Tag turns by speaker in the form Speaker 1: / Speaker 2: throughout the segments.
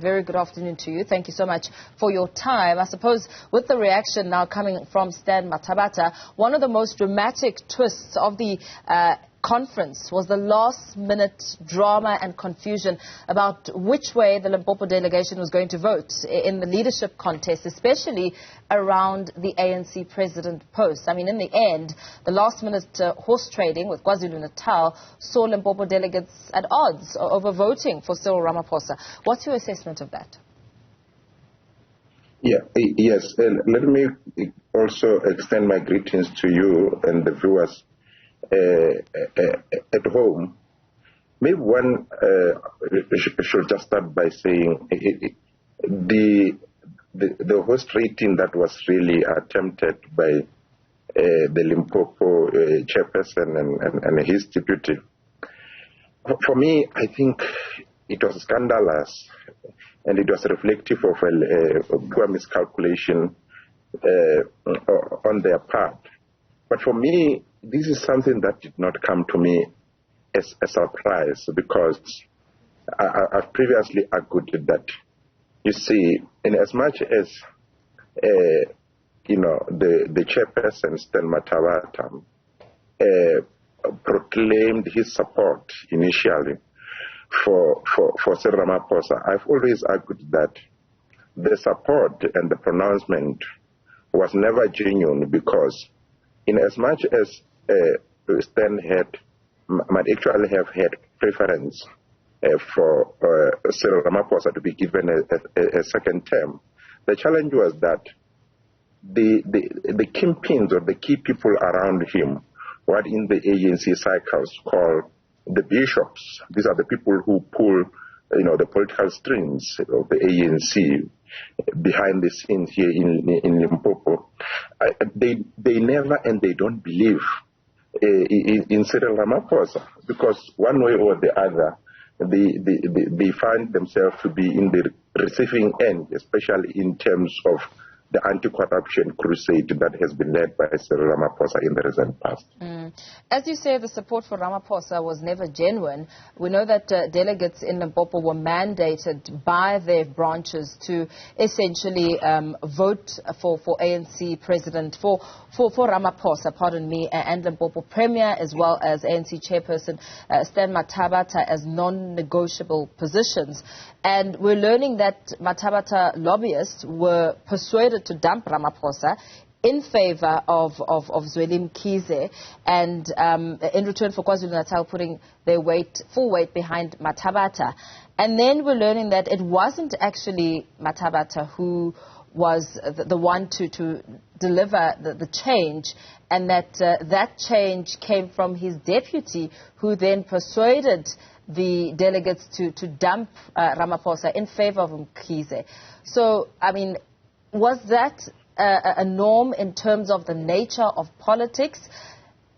Speaker 1: Very good afternoon to you. Thank you so much for your time. I suppose with the reaction now coming from Stan Mathabatha, one of the most dramatic twists of the conference was the last-minute drama and confusion about which way the Limpopo delegation was going to vote in the leadership contest, especially around the ANC president post. I mean, in the end, the last-minute horse trading with KwaZulu-Natal saw Limpopo delegates at odds over voting for Cyril Ramaphosa. What's your assessment of that?
Speaker 2: Yes. Let me also extend my greetings to you and the viewers at home. Maybe one should just start by saying the host rating that was really attempted by the Limpopo chairperson and his deputy. For me, I think it was scandalous, and it was reflective of a poor miscalculation on their part. But for me, this is something that did not come to me as a surprise, because I've previously argued that, you see, in as much as the chairperson Stan Mathabatha proclaimed his support initially for Cyril Ramaphosa, I've always argued that the support and the pronouncement was never genuine, because in as much as Stan might actually have had preference for Cyril Ramaphosa to be given a second term, the challenge was that the kingpins or the key people around him, what in the ANC cycles call the bishops. These are the people who pull, the political strings of the ANC behind the scenes here in Limpopo. They never and they don't believe in Cyril Ramaphosa, because one way or the other, they find themselves to be in the receiving end, especially in terms of the anti-corruption crusade that has been led by Cyril Ramaphosa in the recent past.
Speaker 1: As you say, the support for Ramaphosa was never genuine. We know that delegates in Limpopo were mandated by their branches to essentially vote for ANC President, for Ramaphosa, pardon me, and Limpopo Premier, as well as ANC Chairperson Stan Mathabatha, as non-negotiable positions. And we're learning that Mathabatha lobbyists were persuaded to dump Ramaphosa in favor of Zweli Mkhize, and in return for KwaZulu-Natal putting their full weight behind Mathabatha. And then we're learning that it wasn't actually Mathabatha who was the one to deliver the change, and that that change came from his deputy, who then persuaded the delegates to dump Ramaphosa in favor of Mkhize. So, I mean, was that a norm in terms of the nature of politics,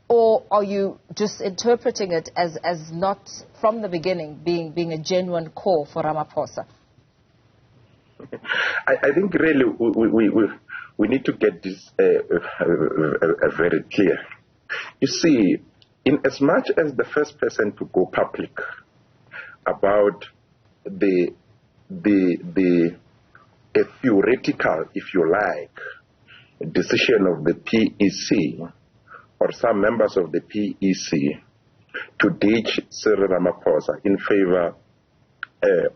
Speaker 1: or are you just interpreting it as not from the beginning being a genuine call for Ramaphosa?
Speaker 2: I think really we need to get this very clear. You see, in as much as the first person to go public about a theoretical, if you like, decision of the PEC or some members of the PEC to ditch Cyril Ramaphosa in favor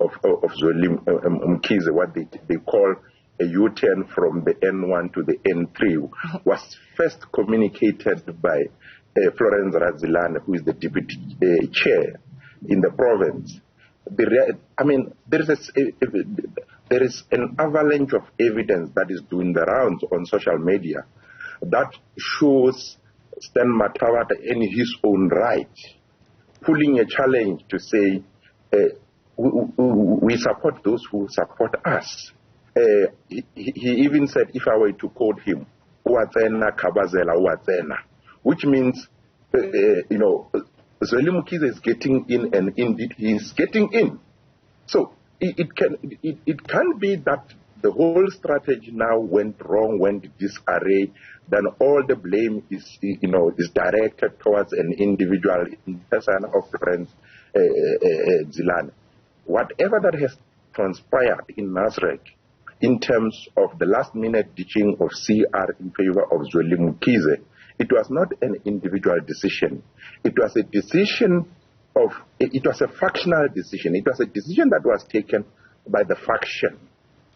Speaker 2: of Zweli Mkhize, what they call a U-turn from the N1 to the N3, was first communicated by Florence Razilane, who is the deputy chair in the province. There is an avalanche of evidence that is doing the rounds on social media that shows Stan Mathabatha in his own right pulling a challenge to say, we support those who support us. He even said, if I were to quote him, Uwatsena Kabazela Uwatsena, which means, Zweli Mkhize is getting in, and indeed he is getting in. So it can be that the whole strategy now went wrong, went disarray, then all the blame is directed towards an individual in person of Florence Zilane. Whatever that has transpired in Nasrec in terms of the last-minute ditching of CR in favor of Zweli Mkhize, it was not an individual decision. It was a decision it was a factional decision. It was a decision that was taken by the faction.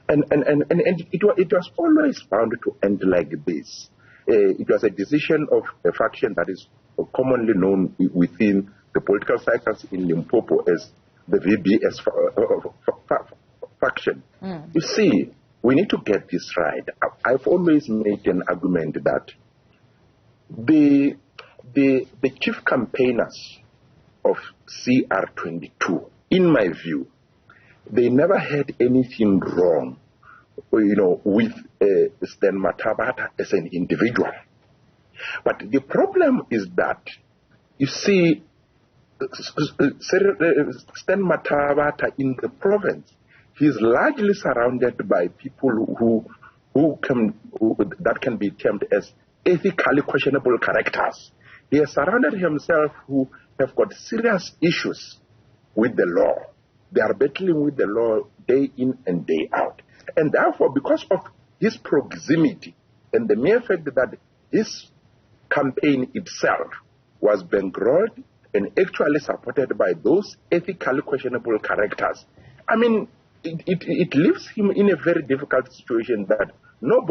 Speaker 2: And it was always bound to end like this. It was a decision of a faction that is commonly known within the political cycles in Limpopo as the VBS faction. You see, we need to get this right. I've always made an argument that the chief campaigners of CR22, in my view, they never had anything wrong, with Stan Mathabatha as an individual. But the problem is that, you see, Stan Mathabatha in the province, he's largely surrounded by people that can be termed as ethically questionable characters. He has surrounded himself who have got serious issues with the law. They are battling with the law day in and day out. And therefore, because of his proximity and the mere fact that his campaign itself was bankrolled and actually supported by those ethically questionable characters, I mean, it leaves him in a very difficult situation that no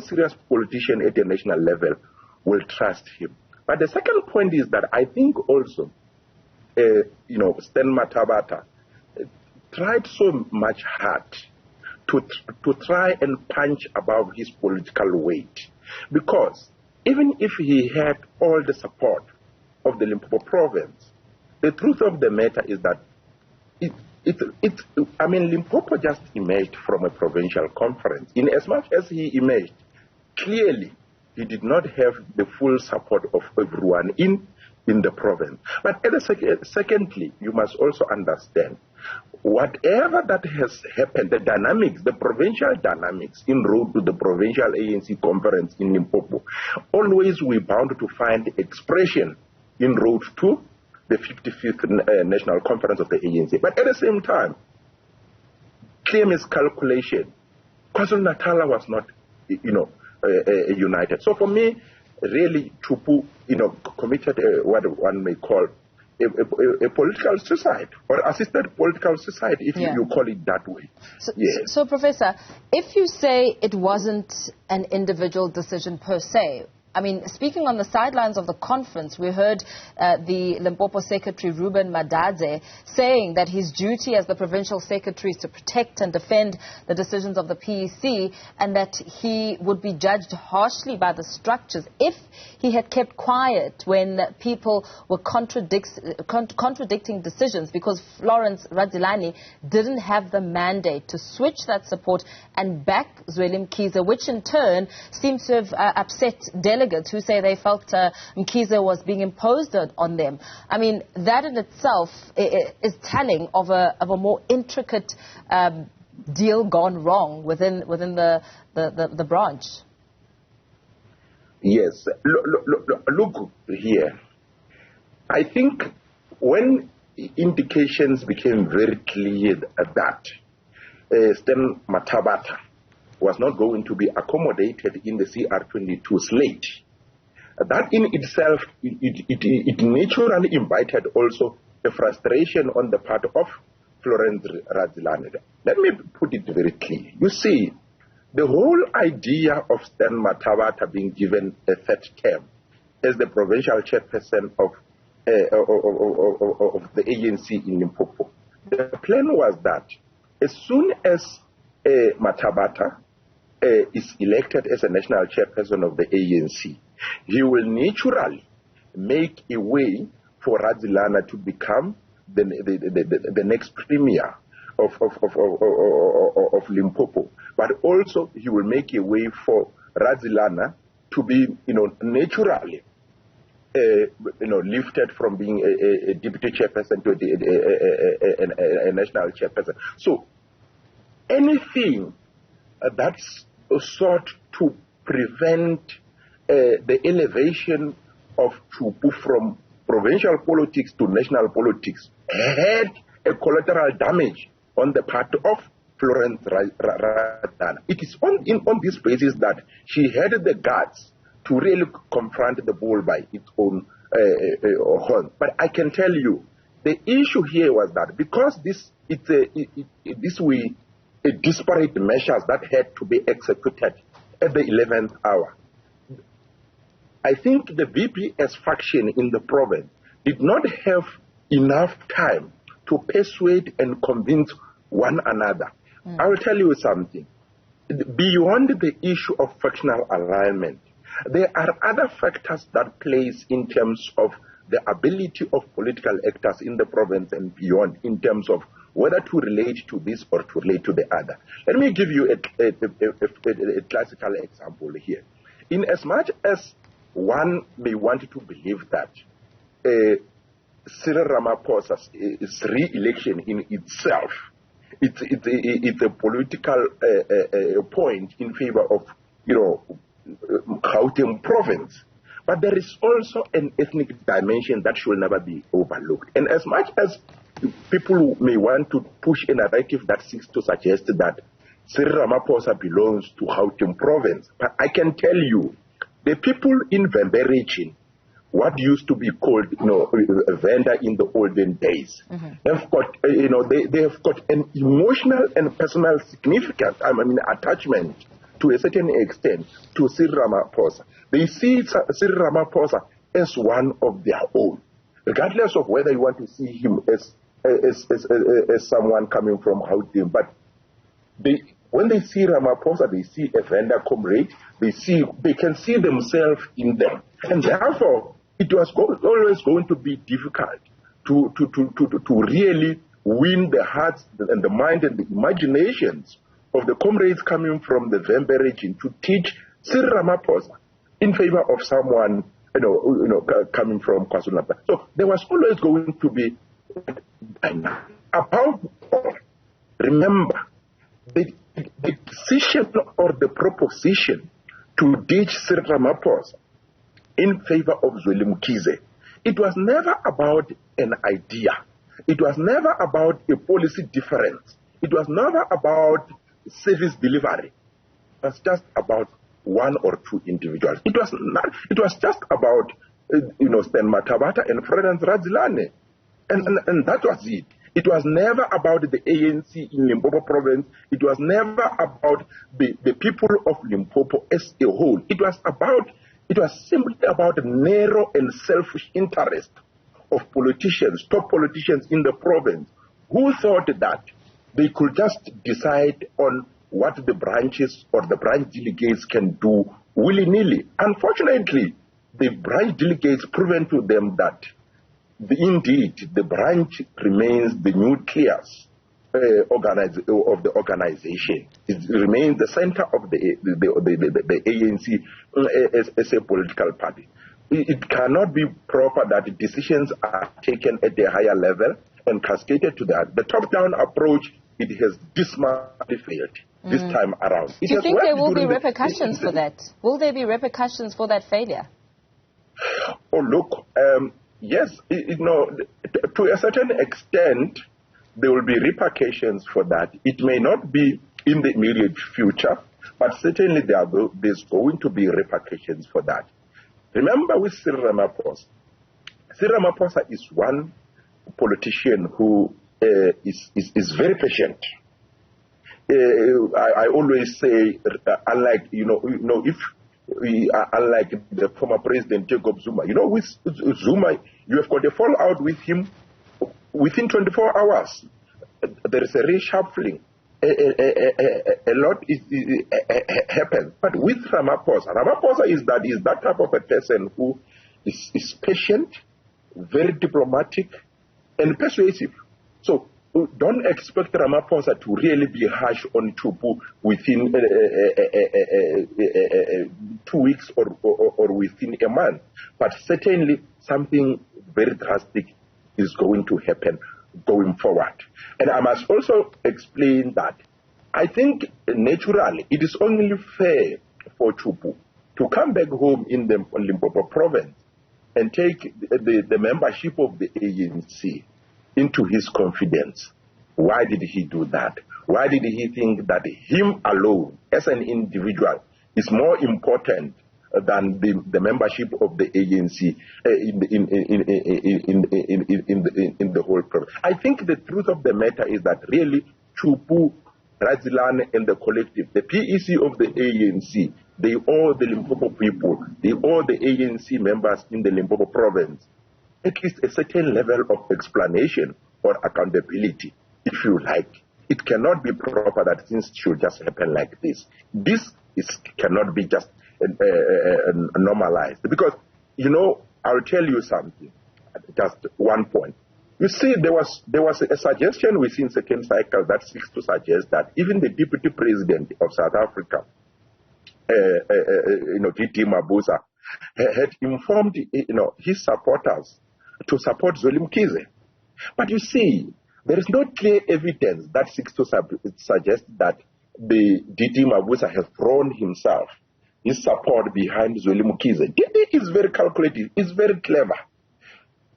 Speaker 2: serious politician at a national level will trust him. But the second point is that I think also, Stan Mathabatha tried so much hard to try and punch above his political weight. Because even if he had all the support of the Limpopo province, the truth of the matter is that Limpopo just emerged from a provincial conference. In as much as he emerged, clearly he did not have the full support of everyone in the province. But secondly, you must also understand, whatever that has happened, the provincial dynamics in road to the provincial ANC conference in Limpopo, always we bound to find expression in road to the 55th National Conference of the ANC. But at the same time, clear miscalculation. KwaZulu-Natal was not, united. So for me, really, Chupu, committed what one may call a political suicide, or assisted political suicide, if you call it that way.
Speaker 1: So, Professor, if you say it wasn't an individual decision per se, I mean, speaking on the sidelines of the conference, we heard the Limpopo Secretary, Ruben Madadze, saying that his duty as the provincial secretary is to protect and defend the decisions of the PEC, and that he would be judged harshly by the structures if he had kept quiet when people were contradicting decisions, because Florence Radzilani didn't have the mandate to switch that support and back Zweli Mkhize, which in turn seems to have upset delegates who say they felt Mkhize was being imposed on them. I mean, that in itself is telling of a more intricate deal gone wrong within the branch.
Speaker 2: Yes. Look here. I think when indications became very clear that Stan Mathabatha was not going to be accommodated in the CR22 slate, that in itself, it naturally invited also a frustration on the part of Florence Radzilani. Let me put it very clear. You see, the whole idea of Stan Mathabatha being given a third term as the provincial chairperson of the ANC in Limpopo, the plan was that as soon as Mathabatha is elected as a national chairperson of the ANC, he will naturally make a way for Radzilana to become the next premier of Limpopo. But also he will make a way for Radzilana to be, naturally lifted from being a deputy chairperson to a national chairperson. So anything that's sought to prevent the elevation of Chupu from provincial politics to national politics had a collateral damage on the part of Florence Radana. It is on this basis that she had the guts to really confront the bull by its own horn. But I can tell you, the issue here was that because these were disparate measures that had to be executed at the 11th hour, I think the VPS faction in the province did not have enough time to persuade and convince one another. I will tell you something. Beyond the issue of fractional alignment, there are other factors that place in terms of the ability of political actors in the province and beyond in terms of whether to relate to this or to relate to the other. Let me give you a classical example here. In as much as one may want to believe that Cyril Ramaphosa's re-election in itself, it's a political point in favor of, Gauteng province. But there is also an ethnic dimension that should never be overlooked. And as much as people may want to push a narrative that seeks to suggest that Cyril Ramaphosa belongs to Gauteng province, but I can tell you, the people in Vembe region, what used to be called, Venda in the olden days, have got, they have got an emotional and personal significance, attachment to a certain extent to Cyril Ramaphosa. They see Cyril Ramaphosa as one of their own, regardless of whether you want to see him as someone coming from Gauteng. But when they see Ramaphosa, they see a Venda comrade. They can see themselves in them, and therefore it was always going to be difficult to really win the hearts and the mind and the imaginations of the comrades coming from the Vembe region to teach Cyril Ramaphosa in favor of someone coming from KwaZulu-Natal. So there was always going to be about. Remember, the decision or the proposition to ditch Cyril Ramaphosa in favor of Zweli Mkhize, it was never about an idea. It was never about a policy difference. It was never about service delivery. It was just about one or two individuals. It was just about Stan Matabata and Florence Radilane, and that was it. It was never about the ANC in Limpopo province. It was never about the people of Limpopo as a whole. It was simply about narrow and selfish interest of politicians, top politicians in the province, who thought that they could just decide on what the branches or the branch delegates can do willy-nilly. Unfortunately, the branch delegates proven to them that indeed the branch remains the nucleus of the organization. It remains the center of the ANC as a political party. It cannot be proper that decisions are taken at a higher level and cascaded to that. The top-down approach, it has dismally failed this time around.
Speaker 1: Do you think there will be repercussions for that? Will there be repercussions for that failure?
Speaker 2: Oh, look, yes, to a certain extent, there will be repercussions for that. It may not be in the immediate future, but certainly there's going to be repercussions for that. Remember with Cyril Ramaphosa. Cyril Ramaphosa is one politician who is very patient. I always say, unlike unlike the former president Jacob Zuma, with Zuma, you have got a fallout with him within 24 hours. There is a reshuffling. A lot happens. But with Ramaphosa is that type of a person who is patient, very diplomatic, and persuasive. So don't expect Ramaphosa to really be harsh on Chupu within 2 weeks or within a month. But certainly something very drastic is going to happen going forward. And I must also explain that I think naturally it is only fair for Chupu to come back home in the Limpopo province and take the membership of the ANC into his confidence. Why did he do that? Why did he think that him alone, as an individual, is more important than the membership of the ANC in the whole program? I think the truth of the matter is that really Chupu, Razilane, and the collective, the PEC of the ANC, they owe the Limpopo people, they owe the ANC members in the Limpopo province at least a certain level of explanation or accountability, if you like. It cannot be proper that things should just happen like this. This cannot be just normalized. Because, I'll tell you something, just one point. You see, there was a suggestion within second cycle that seeks to suggest that even the deputy president of South Africa, T.T. Mabuza, had informed his supporters to support Zweli Mkhize. But you see, there is no clear evidence that seeks to suggest that the D.T. Mabuza has thrown his support behind Zweli Mkhize. D.T. is very calculated, is very clever.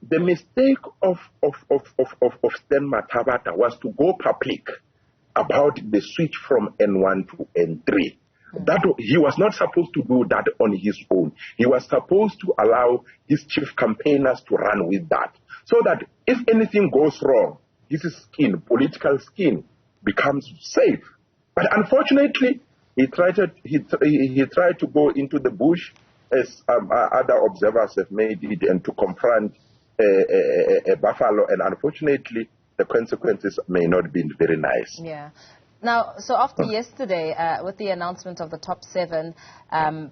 Speaker 2: The mistake of Stan Mathabata was to go public about the switch from N1 to N3. That he was not supposed to do that on his own. He was supposed to allow his chief campaigners to run with that, so that if anything goes wrong, his political skin, becomes safe. But unfortunately, he tried to go into the bush, as other observers have made it, and to confront a buffalo. And unfortunately, the consequences may not be very nice.
Speaker 1: Yeah. Now, so after yesterday, with the announcement of the top 7,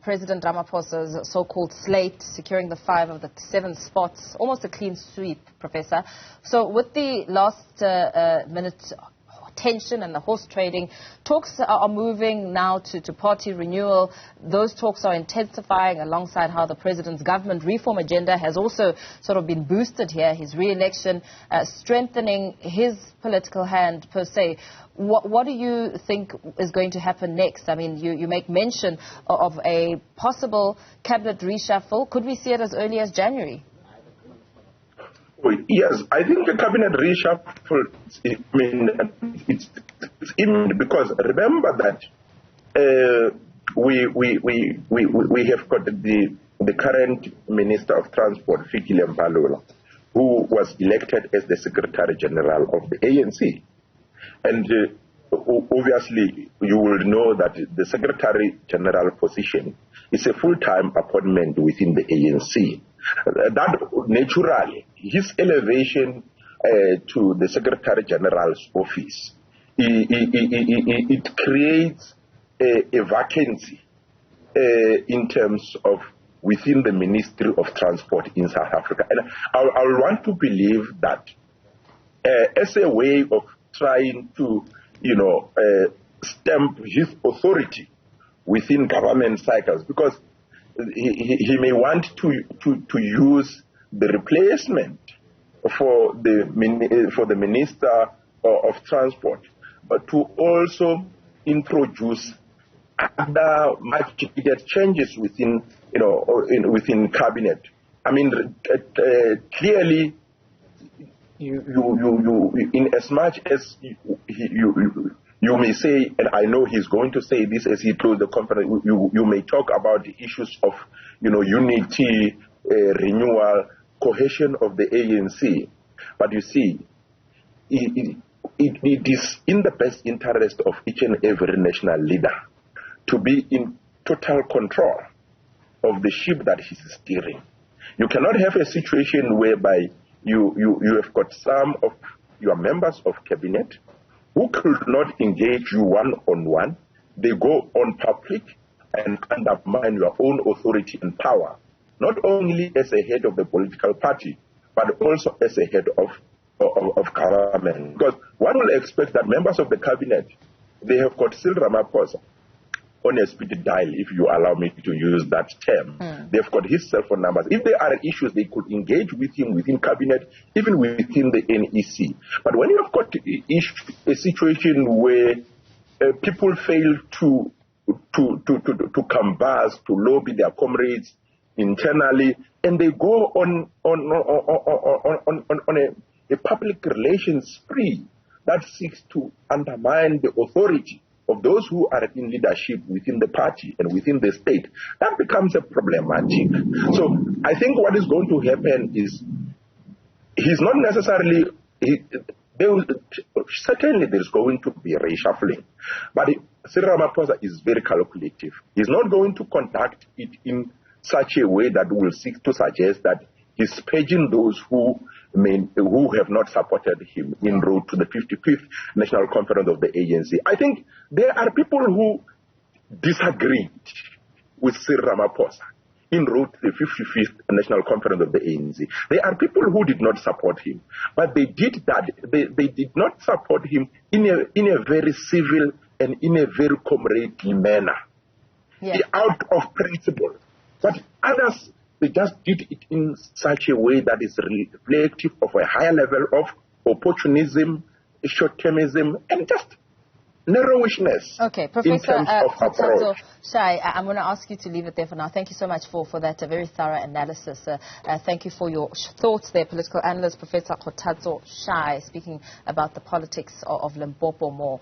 Speaker 1: President Ramaphosa's so-called slate, securing the 5 of the 7 spots, almost a clean sweep, Professor. So with the last-minute tension and the horse trading, talks are moving now to party renewal. Those talks are intensifying alongside how the president's government reform agenda has also sort of been boosted here, his re-election, strengthening his political hand per se. What do you think is going to happen next? I mean, you make mention of a possible cabinet reshuffle. Could we see it as early as January?
Speaker 2: Yes, I think the cabinet reshuffle, it's imminent, because remember that we have got the current Minister of Transport, Frictional, who was elected as the Secretary General of the ANC. And obviously, you will know that the Secretary General position is a full-time appointment within the ANC. That naturally, his elevation to the Secretary General's office, it creates a vacancy in terms of within the Ministry of Transport in South Africa. And I want to believe that as a way of trying to, stamp his authority within government cycles, because he may want to use the replacement for the Minister of Transport, but to also introduce other much needed changes within within cabinet. I mean, clearly, you in as much as you may say, and I know he's going to say this as he closed the conference, you may talk about the issues of, unity, renewal, cohesion of the ANC. But you see, it is in the best interest of each and every national leader to be in total control of the ship that he's steering. You cannot have a situation whereby you have got some of your members of cabinet who could not engage you one-on-one. They go on public and undermine your own authority and power, not only as a head of the political party, but also as a head of government. Because one will expect that members of the cabinet, they have got Cyril Ramaphosa on a speed dial, if you allow me to use that term. They've got his cell phone numbers. If there are issues, they could engage with him within cabinet, even within the NEC. But when you have got a situation where people fail to canvass, to lobby their comrades internally, and they go on a public relations spree that seeks to undermine the authority of those who are in leadership within the party and within the state, that becomes a problematic. So I think what is going to happen is he's not necessarily, certainly there's going to be reshuffling, but Cyril Ramaphosa is very calculative. He's not going to conduct it in such a way that will seek to suggest that he's paging those who have not supported him en route to the 55th National Conference of the ANC. I think there are people who disagreed with Cyril Ramaphosa en route to the 55th National Conference of the ANC. There are people who did not support him, but they did that. They did not support him in a very civil and in a very comradely manner, out of principle. But others, they just did it in such a way that is reflective of a higher level of opportunism, short-termism, and just narrowishness.
Speaker 1: Okay, Professor Kgothatso Shai, I'm going to ask you to leave it there for now. Thank you so much for that very thorough analysis. Thank you for your thoughts there, political analyst Professor Kgothatso Shai, speaking about the politics of Limpopo more.